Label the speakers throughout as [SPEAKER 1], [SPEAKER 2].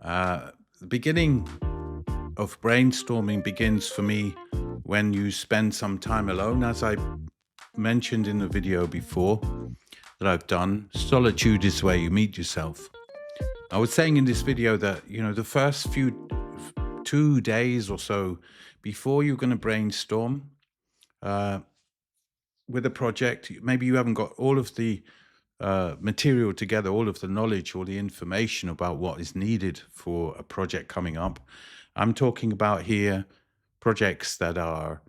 [SPEAKER 1] The beginning of brainstorming begins for me when you spend some time alone. As I mentioned in the video before that I've done, solitude is where you meet yourself. I was saying in this video that, the first 2 days or so before you're going to brainstorm uh, with a project, maybe you haven't got all of the material together, all of the knowledge, all the information about what is needed for a project coming up. I'm talking about here projects that are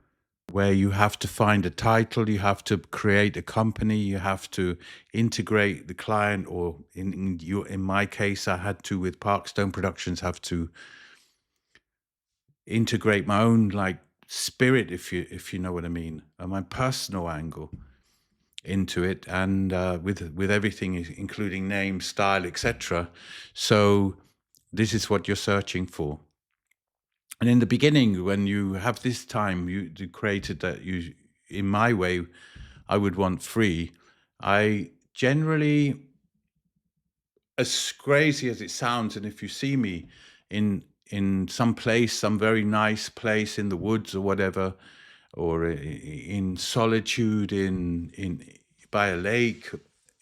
[SPEAKER 1] where you have to find a title, you have to create a company, you have to integrate the client, or in my case, I had to with Parkstone Productions have to integrate my own like spirit, if you know what I mean, my personal angle into it, and with everything, including name, style, etc. So this is what you're searching for. And in the beginning, when you have this time, you created that you, in my way, I would want free. I generally, as crazy as it sounds, and if you see me in some place, some very nice place in the woods or whatever, or in solitude, in by a lake,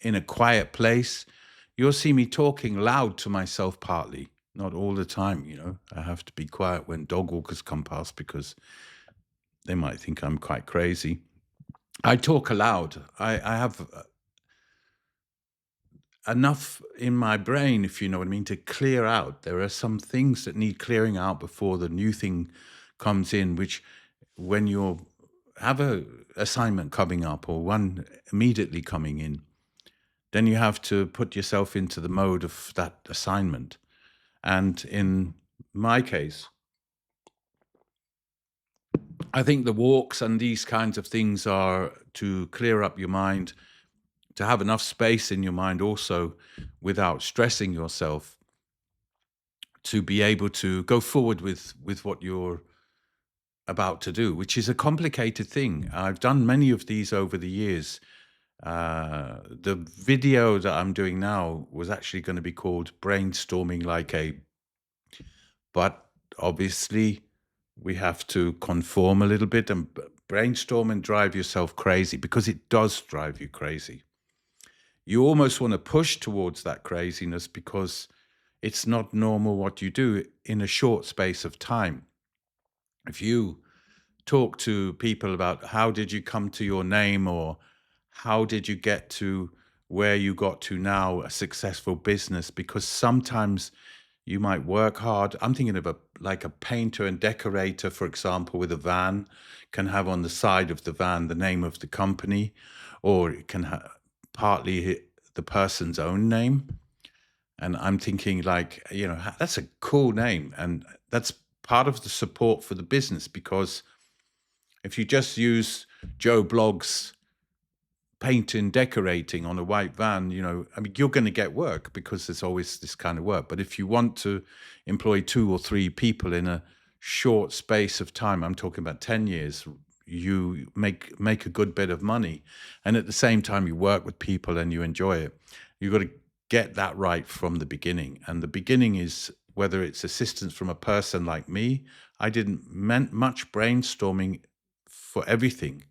[SPEAKER 1] in a quiet place, you'll see me talking loud to myself partly. Not all the time, I have to be quiet when dog walkers come past because they might think I'm quite crazy. I talk aloud. I have enough in my brain, if you know what I mean, to clear out. There are some things that need clearing out before the new thing comes in, which when you have a assignment coming up or one immediately coming in, then you have to put yourself into the mode of that assignment. And in my case, I think the walks and these kinds of things are to clear up your mind, to have enough space in your mind also without stressing yourself, to be able to go forward with what you're about to do, which is a complicated thing. I've done many of these over the years. The video that I'm doing now was actually going to be called Brainstorming Like a, but obviously we have to conform a little bit and brainstorm and drive yourself crazy, because it does drive you crazy. You almost want to push towards that craziness because it's not normal what you do in a short space of time. If you talk to people about how did you come to your name, or how did you get to where you got to now, a successful business, because sometimes you might work hard. I'm thinking of a painter and decorator, for example, with a van, can have on the side of the van the name of the company, or it can partly the person's own name. And I'm thinking, like, that's a cool name. And that's part of the support for the business, because if you just use Joe Blogg's painting, decorating on a white van, I mean, you're going to get work because there's always this kind of work. But if you want to employ 2 or 3 people in a short space of time, I'm talking about 10 years, you make a good bit of money. And at the same time, you work with people and you enjoy it. You've got to get that right from the beginning. And the beginning is, whether it's assistance from a person like me, I didn't meant much brainstorming for everything.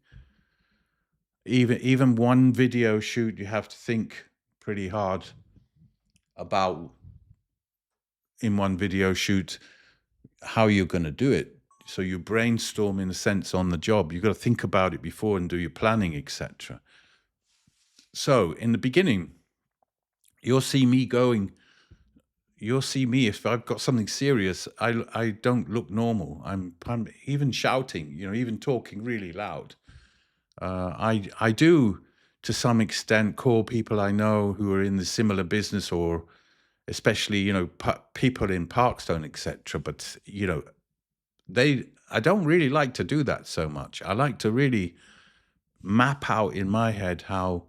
[SPEAKER 1] Even one video shoot, you have to think pretty hard about, in one video shoot, how you're going to do it. So you brainstorm, in a sense, on the job. You've got to think about it before and do your planning, etc. So in the beginning, you'll see me going. You'll see me, if I've got something serious, I don't look normal. I'm even shouting, even talking really loud. I do, to some extent, call people I know who are in the similar business, or especially, people in Parkstone, etc. But I don't really like to do that so much. I like to really map out in my head how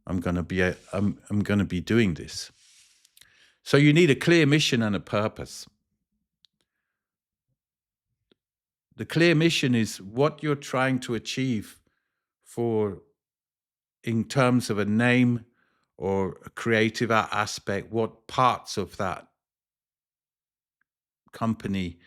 [SPEAKER 1] I'm going to be doing this. So you need a clear mission and a purpose. The clear mission is what you're trying to achieve, for, in terms of a name or a creative aspect, what parts of that company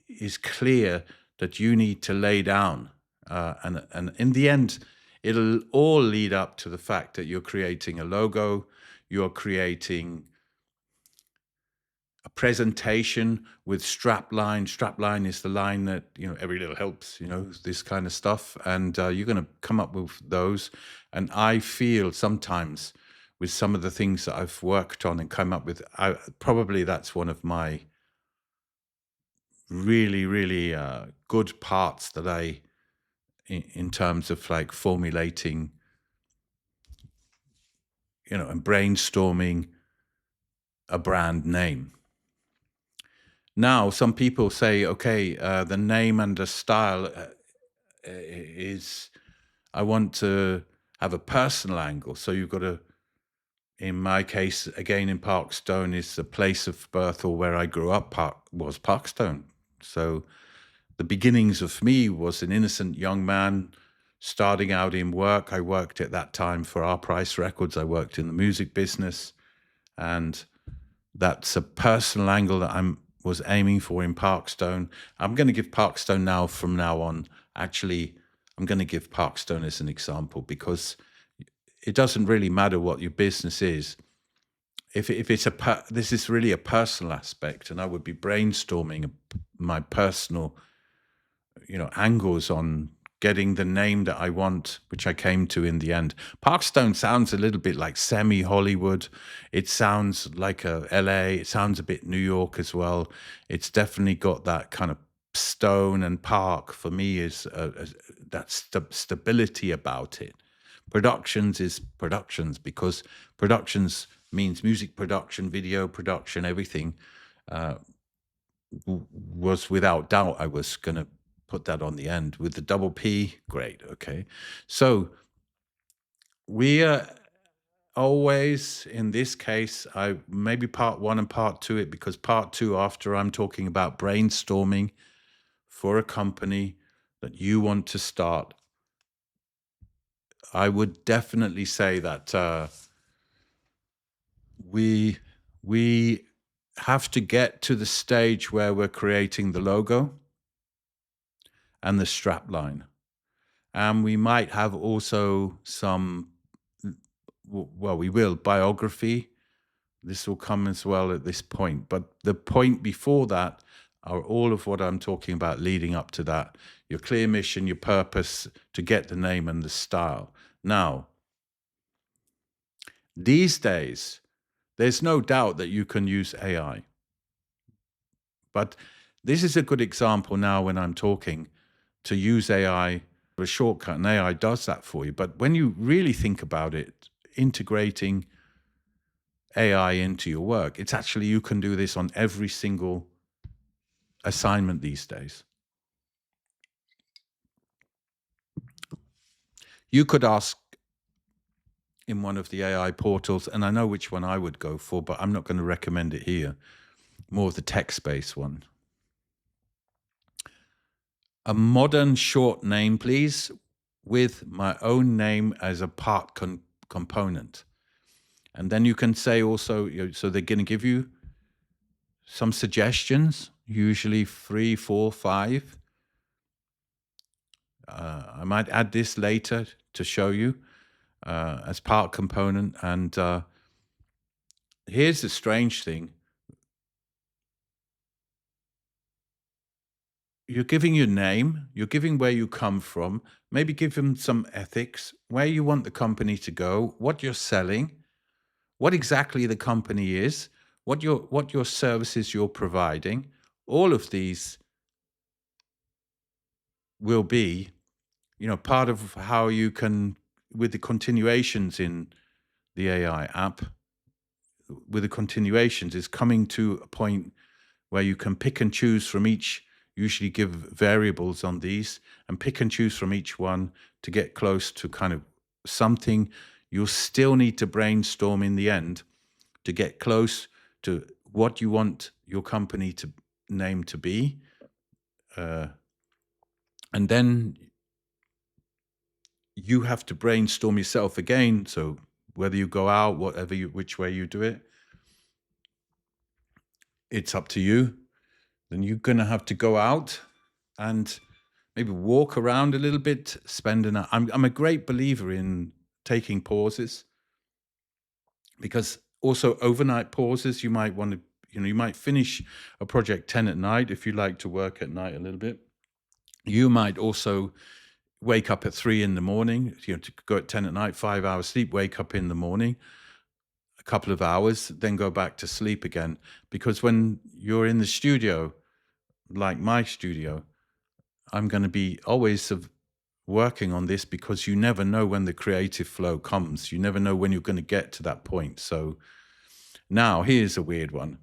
[SPEAKER 1] is clear that you need to lay down. And in the end, it'll all lead up to the fact that you're creating a logo, you're creating a presentation with strap line. Strap line is the line that, every little helps, this kind of stuff. And you're going to come up with those. And I feel sometimes with some of the things that I've worked on and come up with, probably that's one of my really, really good parts that in terms of like formulating, and brainstorming a brand name. Now, some people say, okay, the name and the style is, I want to have a personal angle. So you've got to, in my case, again, in Parkstone is the place of birth, or where I grew up, was Parkstone. So the beginnings of me was an innocent young man starting out in work. I worked at that time for Our Price Records. I worked in the music business, and that's a personal angle that I was aiming for in Parkstone. I'm going to give Parkstone now, from now on. Actually, I'm going to give Parkstone as an example, because it doesn't really matter what your business is. If it's this is really a personal aspect, and I would be brainstorming my personal, angles on getting the name that I want, which I came to in the end. Parkstone sounds a little bit like semi-Hollywood. It sounds like a LA. It sounds a bit New York as well. It's definitely got that kind of stone, and park for me is that stability about it. Productions is productions, because productions means music production, video production, everything. Was without doubt, I was going to put that on the end with the double P. Great. Okay. So we are always, in this case, I maybe part one and part two it, because part two, after I'm talking about brainstorming for a company that you want to start, I would definitely say that we have to get to the stage where we're creating the logo and the strap line. And we might have also some, well, we will, biography. This will come as well at this point. But the point before that are all of what I'm talking about leading up to that. Your clear mission, your purpose, to get the name and the style. Now, these days, there's no doubt that you can use AI. But this is a good example now when I'm talking to use AI, a shortcut, and AI does that for you. But when you really think about it, integrating AI into your work, it's actually, you can do this on every single assignment these days. You could ask in one of the AI portals, and I know which one I would go for, but I'm not going to recommend it here, more of the text-based one. A modern short name, please, with my own name as a part component. And then you can say also, so they're going to give you some suggestions, usually 3, 4, 5. I might add this later to show you as part component. And here's the strange thing. You're giving your name, you're giving where you come from, maybe give them some ethics, where you want the company to go, what you're selling, what exactly the company is, what your services you're providing. All of these will be, part of how you can, with the continuations in the AI app, with the continuations is coming to a point where you can pick and choose from each, usually give variables on these, and pick and choose from each one to get close to kind of something. You'll still need to brainstorm in the end to get close to what you want your company to name to be. And then you have to brainstorm yourself again. So whether you go out, which way you do it, it's up to you. Then you're going to have to go out and maybe walk around a little bit, spend an hour. I'm a great believer in taking pauses, because also overnight pauses, you might want to, you might finish a project 10 at night if you like to work at night a little bit. You might also wake up at 3 in the morning, to go at 10 at night, 5 hours sleep, wake up in the morning, a couple of hours, then go back to sleep again. Because when you're in the studio, like my studio, I'm going to be always working on this, because you never know when the creative flow comes. You never know when you're going to get to that point. So now here's a weird one.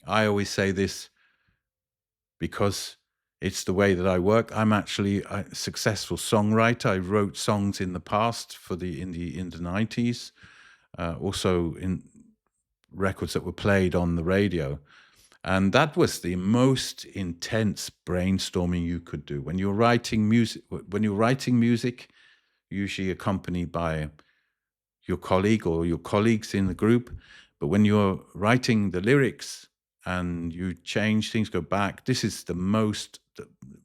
[SPEAKER 1] I always say this because it's the way that I work. I'm actually a successful songwriter. I wrote songs in the past for in the 90s, also in records that were played on the radio. And that was the most intense brainstorming you could do. When you're writing music, usually accompanied by your colleague or your colleagues in the group. But when you're writing the lyrics and you change things, go back, this is the most,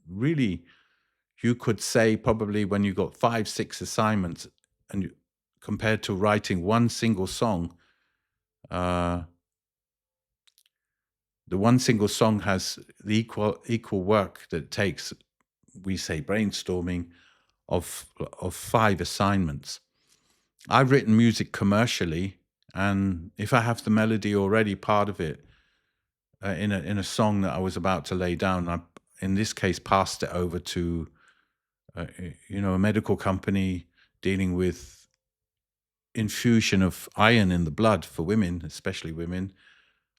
[SPEAKER 1] really, you could say probably when you got 5, 6 assignments, and compared to writing one single song, uh, the one single song has the equal work that it takes, we say brainstorming, of 5 assignments. I've written music commercially, and if I have the melody already part of it, in a song that I was about to lay down, I, in this case, passed it over to a medical company dealing with infusion of iron in the blood for women, especially women.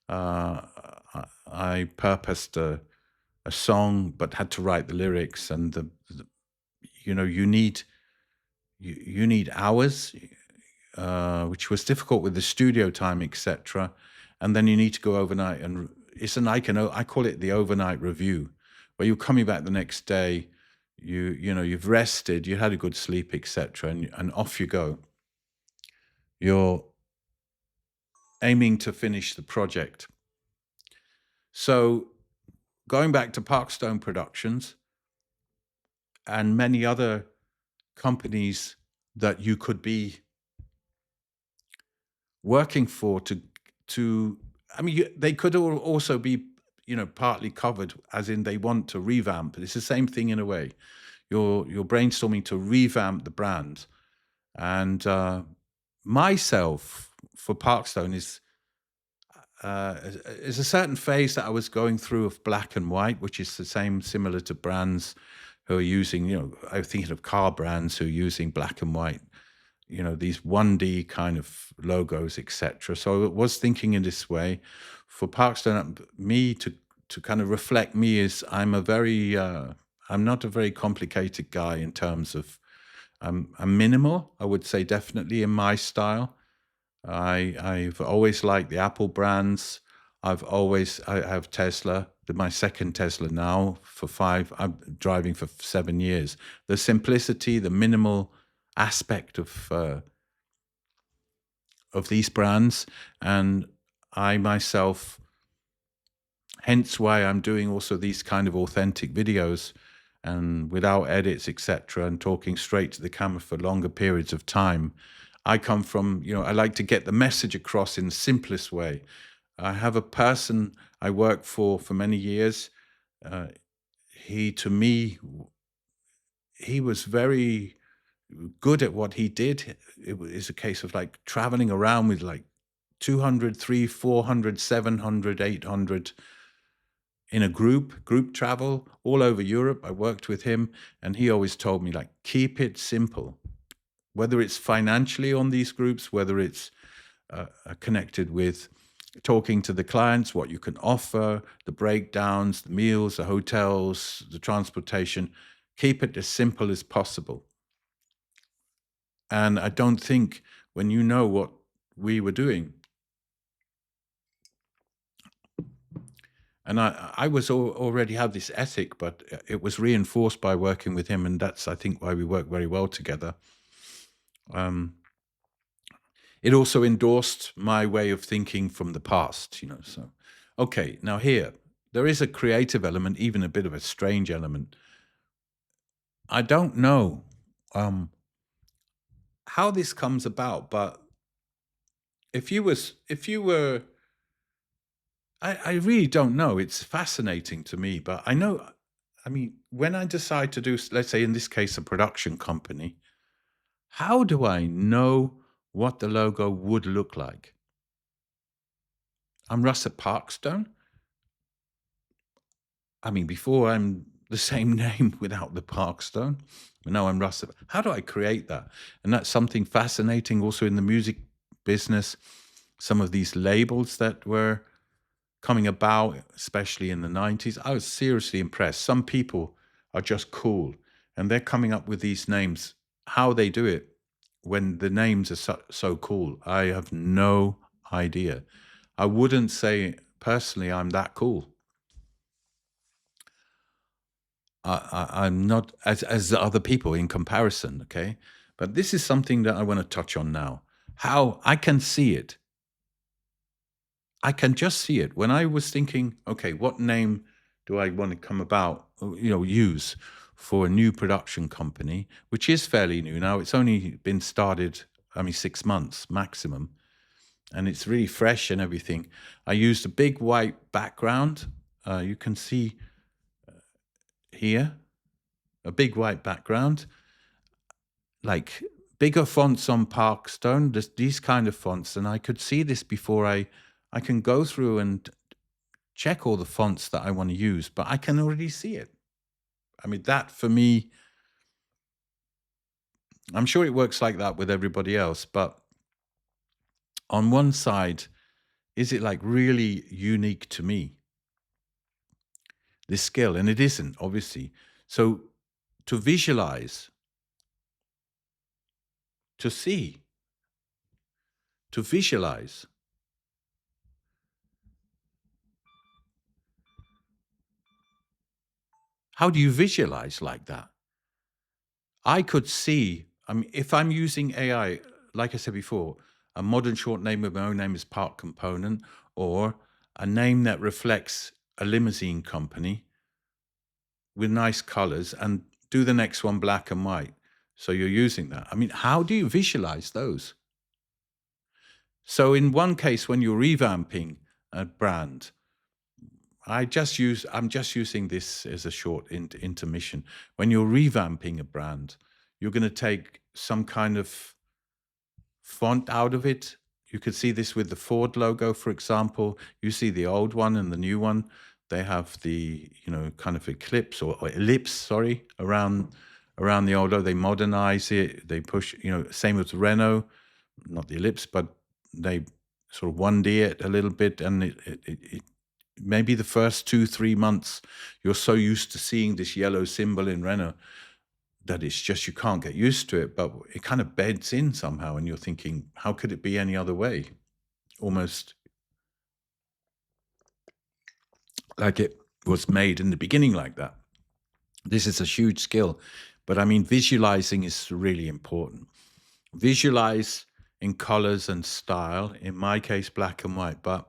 [SPEAKER 1] Uh, I purposed a song, but had to write the lyrics, and you need you need hours, which was difficult with the studio time, etc. And then you need to go overnight, and I call it the overnight review, where you're coming back the next day, you've rested, you had a good sleep, etc., and off you go. You're aiming to finish the project. So going back to Parkstone Productions and many other companies that you could be working for, to I mean, they could also be, partly covered, as in they want to revamp. It's the same thing in a way. You're brainstorming to revamp the brand. And myself, for Parkstone, is a certain phase that I was going through of black and white, which is the same, similar to brands who are using, I'm thinking of car brands who are using black and white, these 1D kind of logos, etc. So I was thinking in this way. For Parkstone, me to kind of reflect me, is I'm not a very complicated guy in terms of, I'm minimal, I would say, definitely in my style. I've always liked the Apple brands. I have Tesla, my second Tesla now, I'm driving for 7 years. The simplicity, the minimal aspect of these brands, and I myself, hence why I'm doing also these kind of authentic videos, and without edits, etc., and talking straight to the camera for longer periods of time. I come from, I like to get the message across in the simplest way. I have a person I worked for many years. Uh, he, to me, he was very good at what he did. It is a case of like traveling around with like 200, 300, 400, 700, 800 in a group travel all over Europe. I worked with him, and he always told me, like, keep it simple, whether it's financially on these groups, whether it's connected with talking to the clients, what you can offer, the breakdowns, the meals, the hotels, the transportation. Keep it as simple as possible. And I don't think, when you know what we were doing, and I was already had this ethic, but it was reinforced by working with him, and that's, I think, why we work very well together. Um, it also endorsed my way of thinking from the past, So Okay, now here, there is a creative element, even a bit of a strange element. I don't know um, how this comes about, but if you were, I really don't know. It's fascinating to me, but I know, I mean, when I decide to do, let's say in this case, a production company, how do I know what the logo would look like? I'm Russell Parkstone. I mean, before I'm the same name without the Parkstone. But now I'm Russell. How do I create that? And that's something fascinating also in the music business. Some of these labels that were coming about, especially in the 90s, I was seriously impressed. Some people are just cool and they're coming up with these names. How they do it when the names are so cool, I have no idea. I wouldn't say personally I'm that cool. I'm not as the other people in comparison, okay? But this is something that I want to touch on now. How I can see it. I can just see it. When I was thinking, okay, what name do I want to come about, use for a new production company, which is fairly new now. It's only been started, I mean, 6 months maximum, and it's really fresh and everything. I used a big white background. You can see here a big white background, like bigger fonts on Parkstone, just these kind of fonts. And I could see this before I can go through and check all the fonts that I want to use, but I can already see it. I mean, that for me, I'm sure it works like that with everybody else, but on one side, is it like really unique to me, this skill? And it isn't, obviously. So to visualize, to see, to visualize, how do you visualize like that? I could see, I mean, if I'm using AI, like I said before, a modern short name of my own name is Part Component, or a name that reflects a limousine company with nice colors, and do the next one black and white. So you're using that. I mean, how do you visualize those? So in one case, when you're revamping a brand, I'm just using this as a short intermission. When you're revamping a brand, you're going to take some kind of font out of it. You could see this with the Ford logo, for example. You see the old one and the new one. They have the, kind of eclipse or ellipse, sorry, around the old logo. They modernize it. They push, same with Renault, not the ellipse, but they sort of 1D it a little bit, and it maybe the first 2 3 months you're so used to seeing this yellow symbol in Renault that it's just you can't get used to it, but it kind of beds in somehow, and you're thinking, how could it be any other way? Almost like it was made in the beginning like that. This is a huge skill, but I mean, visualizing is really important. Visualize in colors and style, in my case, black and white, but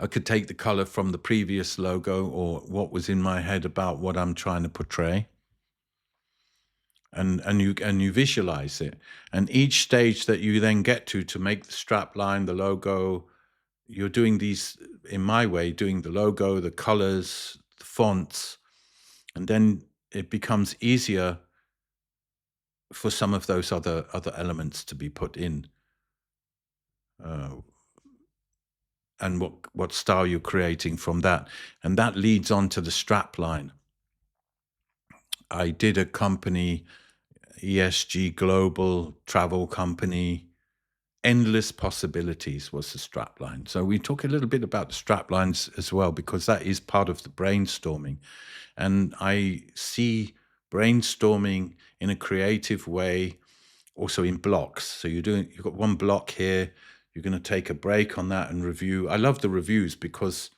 [SPEAKER 1] I could take the color from the previous logo or what was in my head about what I'm trying to portray, and you visualize it. And each stage that you then get to make the strap line, the logo, you're doing these in my way, doing the logo, the colors, the fonts, and then it becomes easier for some of those other elements to be put in, uh, and what style you're creating from that, and that leads on to the strap line. I did a company, ESG Global Travel Company. Endless possibilities was the strap line. So we talk a little bit about the strap lines as well, because that is part of the brainstorming. And I see brainstorming in a creative way, also in blocks. So you've got one block here, you're going to take a break on that and review. I love the reviews because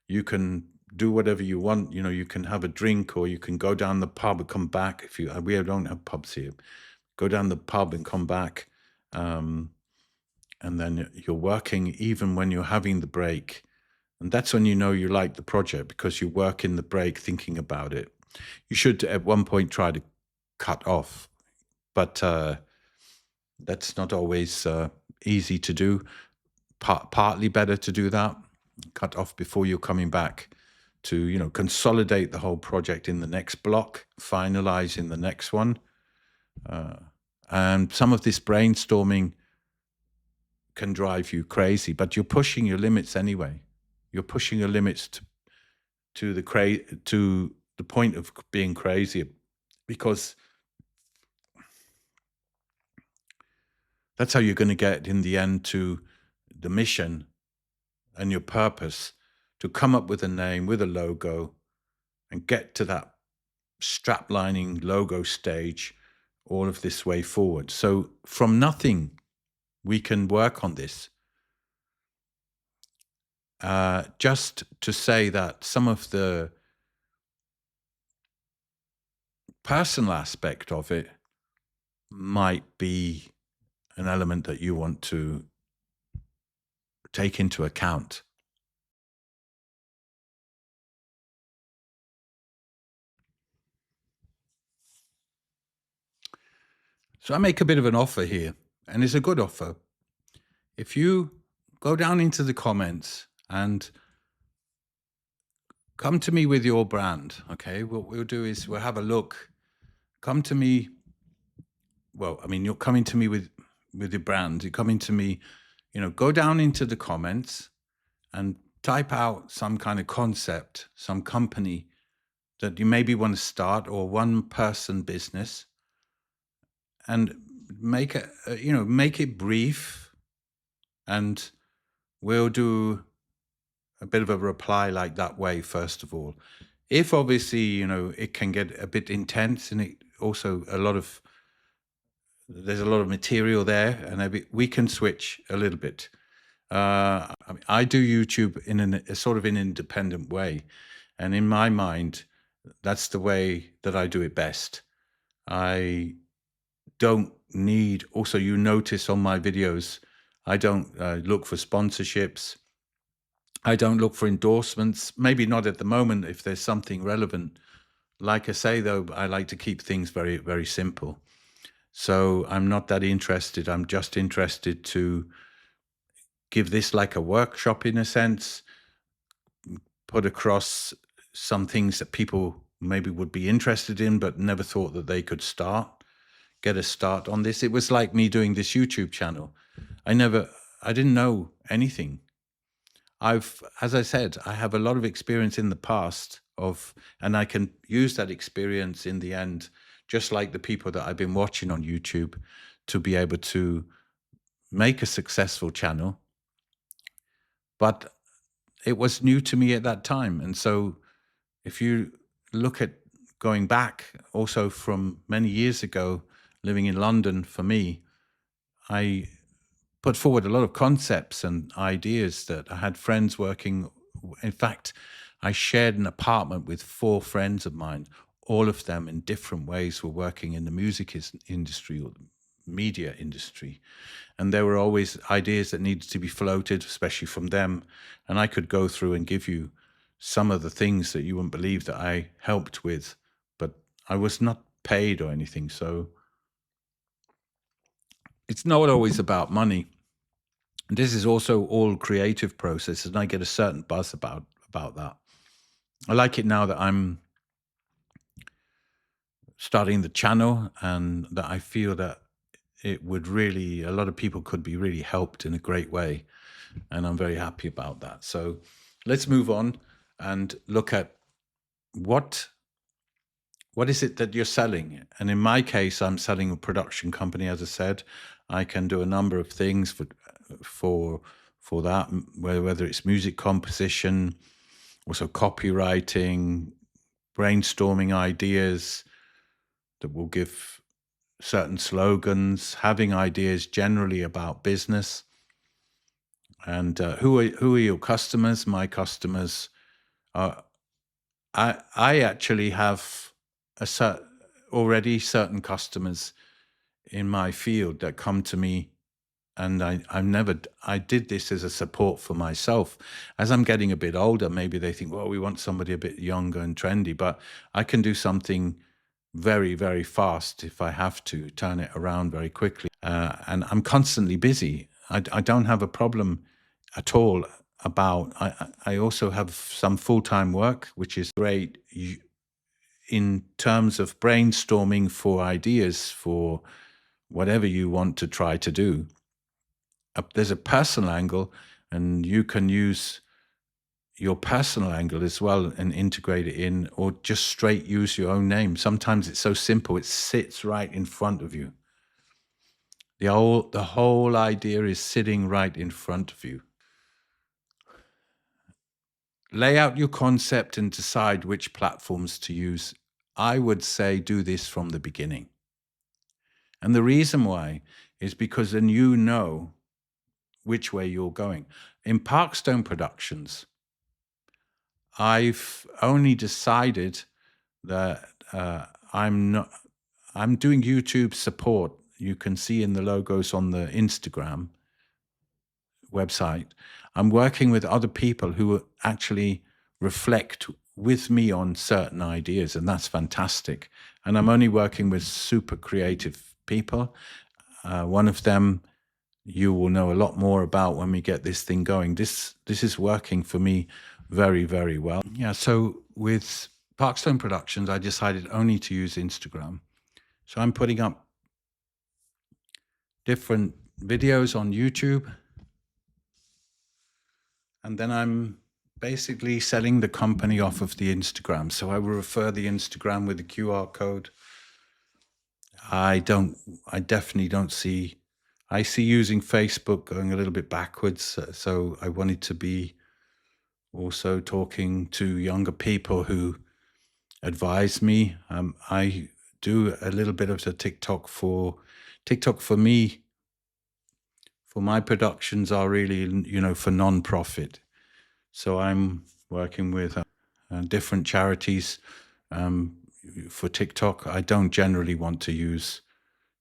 [SPEAKER 1] you can do whatever you want. You can have a drink, or you can go down the pub and come back. If you We don't have pubs here. Go down the pub and come back. And then you're working even when you're having the break. And that's when you know you like the project, because you work in the break thinking about it. You should at one point try to cut off, but that's not always easy to do. Partly better to do that, cut off before you're coming back to, consolidate the whole project in the next block, finalize in the next one. Uh, and some of this brainstorming can drive you crazy, but you're pushing your limits anyway. You're pushing your limits to the point of being crazy, because that's how you're going to get in the end to the mission and your purpose, to come up with a name, with a logo, and get to that straplining logo stage all of this way forward. So from nothing, we can work on this. Just to say that some of the personal aspect of it might be an element that you want to take into account. So I make a bit of an offer here, and it's a good offer. If you go down into the comments and come to me with your brand, okay, what we'll do is we'll have a look. Come to me. Well, I mean, you're coming to me with your brand. You're coming to me. Go down into the comments and type out some kind of concept, some company that you maybe want to start, or one person business, and make it brief, and we'll do a bit of a reply like that way first of all. If obviously, it can get a bit intense, and it also there's a lot of material there, and we can switch a little bit. I do YouTube in a sort of an independent way, and in my mind, that's the way that I do it best. I don't need. Also, you notice on my videos, I don't look for sponsorships. I don't look for endorsements. Maybe not at the moment if there's something relevant. Like I say, though, I like to keep things very, very simple. So I'm not that interested. I'm just interested to give this like a workshop in a sense, put across some things that people maybe would be interested in, but never thought that they could get a start on this. It was like me doing this YouTube channel. I didn't know anything. As I said, I have a lot of experience in the past and I can use that experience in the end, just like the people that I've been watching on YouTube, to be able to make a successful channel. But it was new to me at that time. And so if you look at going back also from many years ago, living in London for me, I put forward a lot of concepts and ideas that I had friends working. In fact, I shared an apartment with 4 friends of mine. All of them in different ways were working in the music industry or the media industry. And there were always ideas that needed to be floated, especially from them. And I could go through and give you some of the things that you wouldn't believe that I helped with, but I was not paid or anything. So it's not always about money. This is also all creative process, and I get a certain buzz about that. I like it now that I'm starting the channel, and that I feel that a lot of people could be really helped in a great way, and I'm very happy about that. So let's move on and look at what is it that you're selling. And in my case, I'm selling a production company. As I said, I can do a number of things for that, whether it's music composition, also copywriting, brainstorming ideas that will give certain slogans, having ideas generally about business. And who are your customers? My customers are. I actually have already certain customers in my field that come to me And I did this as a support for myself. As I'm getting a bit older, maybe they think, well, we want somebody a bit younger and trendy, but I can do something very, very fast if I have to turn it around very quickly. And I'm constantly busy. I don't have a problem at all about, I also have some full-time work, which is great in terms of brainstorming for ideas for whatever you want to try to do. There's a personal angle, and you can use your personal angle as well and integrate it in, or just straight use your own name. Sometimes it's so simple, it sits right in front of you. The whole idea is sitting right in front of you. Lay out your concept and decide which platforms to use. I would say do this from the beginning. And the reason why is because then you know which way you're going. In Parkstone Productions, I've only decided that I'm doing YouTube support. You can see in the logos on the Instagram website. I'm working with other people who actually reflect with me on certain ideas, and that's fantastic. And I'm only working with super creative people. One of them you will know a lot more about when we get this thing going. This is working for me very, very well. Yeah, so with Parkstone Productions, I decided only to use Instagram. So I'm putting up different videos on YouTube, and then I'm basically selling the company off of the Instagram. So I will refer the Instagram with the QR code. I definitely don't see, I see using Facebook going a little bit backwards. So I wanted to be also talking to younger people who advise me. I do a little bit of the TikTok for me. For my productions are really, for non-profit. So I'm working with different charities for TikTok. I don't generally want to use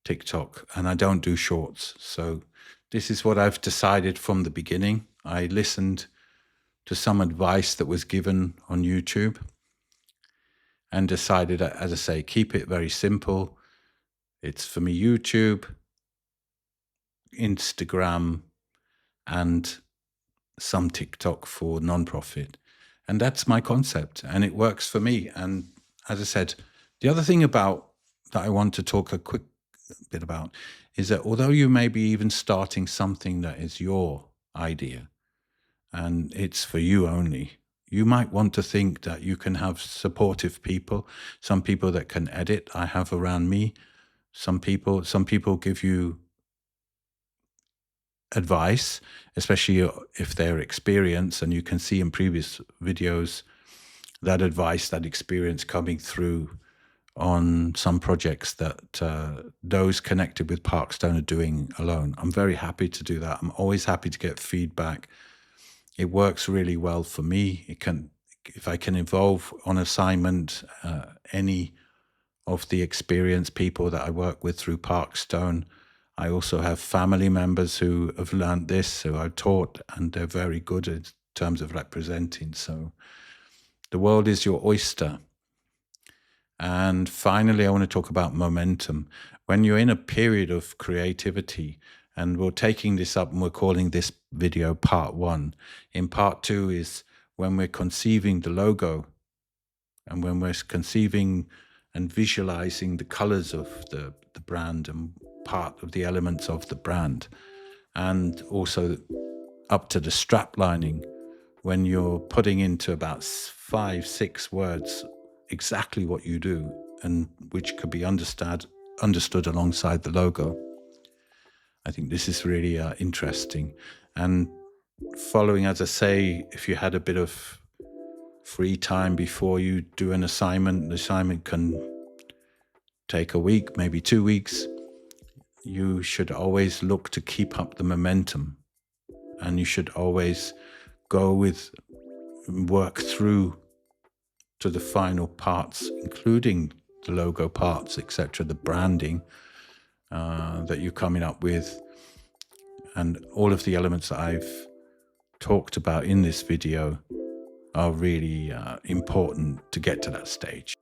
[SPEAKER 1] TikTok, and I don't do shorts. So this is what I've decided from the beginning. I listened to some advice that was given on YouTube and decided, as I say, keep it very simple. It's for me YouTube, Instagram, and some TikTok for non-profit. And that's my concept, and it works for me. And as I said, the other thing about that I want to talk a quick bit about is that although you may be even starting something that is your idea and it's for you only, you might want to think that you can have supportive people, some people that can edit. I have around me some people give you advice, especially if they're experienced, and you can see in previous videos that advice, that experience coming through on some projects that those connected with Parkstone are doing alone. I'm very happy to do that. I'm always happy to get feedback. It works really well for me. If I can involve on assignment any of the experienced people that I work with through Parkstone. I also have family members who have learned this, who I've taught, and they're very good in terms of representing. So the world is your oyster. And finally, I want to talk about momentum. When you're in a period of creativity, and we're taking this up and we're calling this video part 1. In part 2 is when we're conceiving the logo and when we're conceiving and visualizing the colors of the brand and part of the elements of the brand, and also up to the strap lining, when you're putting into about 5-6 words exactly what you do, and which could be understood alongside the logo. I think this is really interesting. And following, as I say, if you had a bit of free time before you do an assignment, the assignment can take a week, maybe 2 weeks. You should always look to keep up the momentum, and you should always work through to the final parts, including the logo parts, etc., the branding that you're coming up with. And all of the elements that I've talked about in this video are really important to get to that stage.